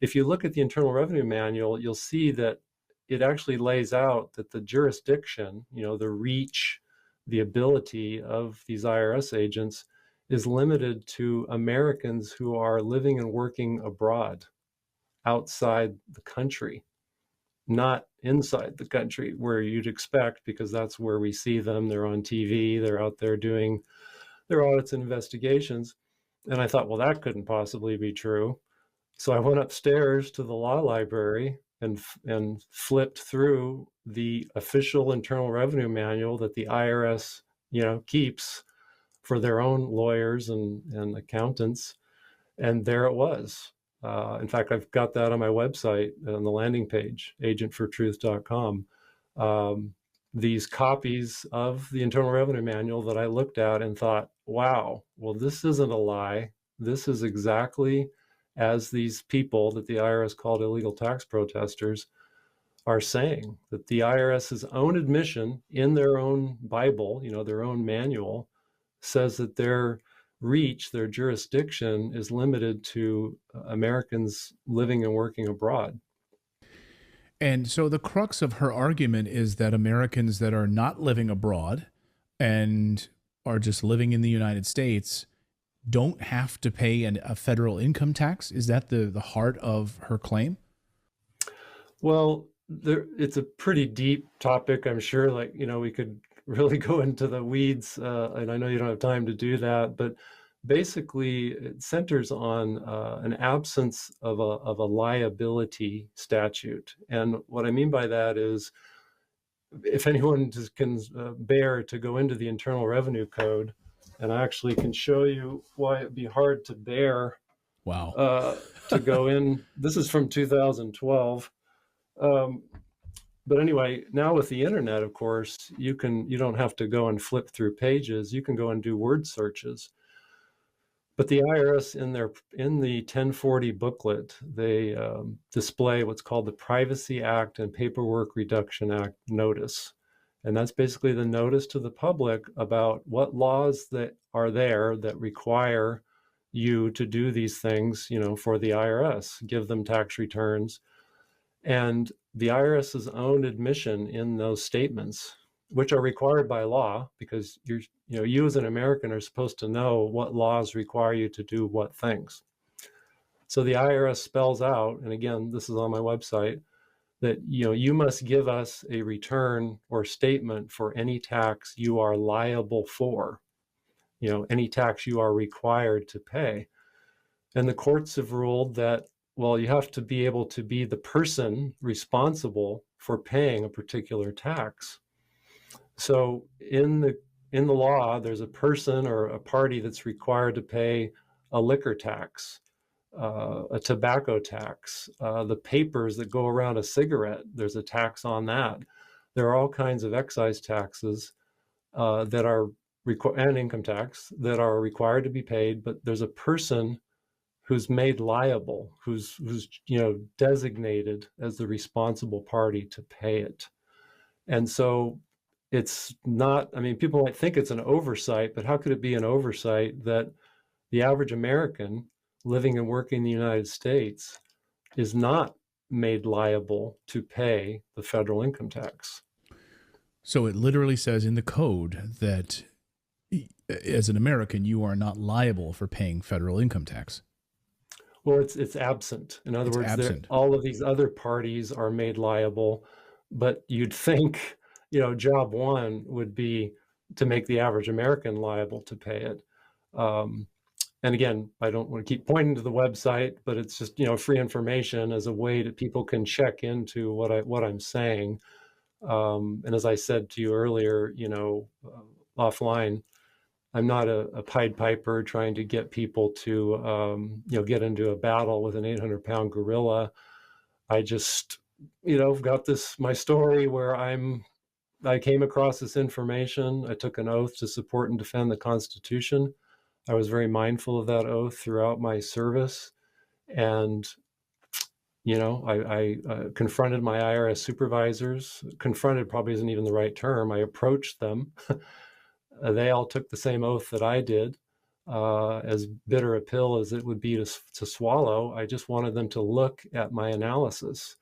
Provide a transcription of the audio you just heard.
if you look at the Internal Revenue Manual, you'll see that it actually lays out that the jurisdiction, the reach, the ability of these IRS agents is limited to Americans who are living and working abroad, outside the country, not inside the country where you'd expect, because that's where we see them. They're on TV, they're out there doing their audits and investigations. And I thought, well, that couldn't possibly be true. So I went upstairs to the law library and flipped through the official Internal Revenue Manual that the IRS, keeps for their own lawyers and accountants. And there it was. In fact, I've got that on my website on the landing page, agentfortruth.com. These copies of the Internal Revenue Manual that I looked at and thought, wow, well, this isn't a lie. This is exactly as these people that the IRS called illegal tax protesters are saying, that the IRS's own admission in their own Bible, their own manual, says that their reach, their jurisdiction is limited to Americans living and working abroad. And so the crux of her argument is that Americans that are not living abroad and are just living in the United States don't have to pay a federal income tax. Is that the heart of her claim? Well, it's a pretty deep topic, I'm sure. We could really go into the weeds, and I know you don't have time to do that, but basically it centers on an absence of a liability statute. And what I mean by that is, if anyone can bear to go into the Internal Revenue Code, and I actually can show you why it'd be hard to bear. Wow. To go in. This is from 2012. But anyway, now with the internet, of course, you don't have to go and flip through pages. You can go and do word searches. But the IRS in the 1040 booklet, they display what's called the Privacy Act and Paperwork Reduction Act notice. And that's basically the notice to the public about what laws that are there that require you to do these things, for the IRS, give them tax returns. And the IRS's own admission in those statements, which are required by law, because you as an American are supposed to know what laws require you to do what things. So the IRS spells out, and again, this is on my website, that you must give us a return or statement for any tax you are liable for, any tax you are required to pay. And the courts have ruled that, well, you have to be able to be the person responsible for paying a particular tax. So in the law, there's a person or a party that's required to pay a liquor tax, a tobacco tax, the papers that go around a cigarette, there's a tax on that. There are all kinds of excise taxes that are and income tax that are required to be paid, but there's a person who's made liable, who's designated as the responsible party to pay it. And so it's not, people might think it's an oversight, but how could it be an oversight that the average American living and working in the United States is not made liable to pay the federal income tax? So it literally says in the code that as an American, you are not liable for paying federal income tax. Well, it's absent. In other words, all of these other parties are made liable, but you'd think, job one would be to make the average American liable to pay it. And again, I don't want to keep pointing to the website, but it's just, free information as a way that people can check into what I'm saying. And as I said to you earlier, offline, I'm not a Pied Piper trying to get people to, get into a battle with an 800-pound gorilla. I just, got my story where I came across this information. I took an oath to support and defend the Constitution. I was very mindful of that oath throughout my service. And, I confronted my IRS supervisors. Confronted probably isn't even the right term. I approached them. They all took the same oath that I did. as bitter a pill as it would be to swallow. I just wanted them to look at my analysis.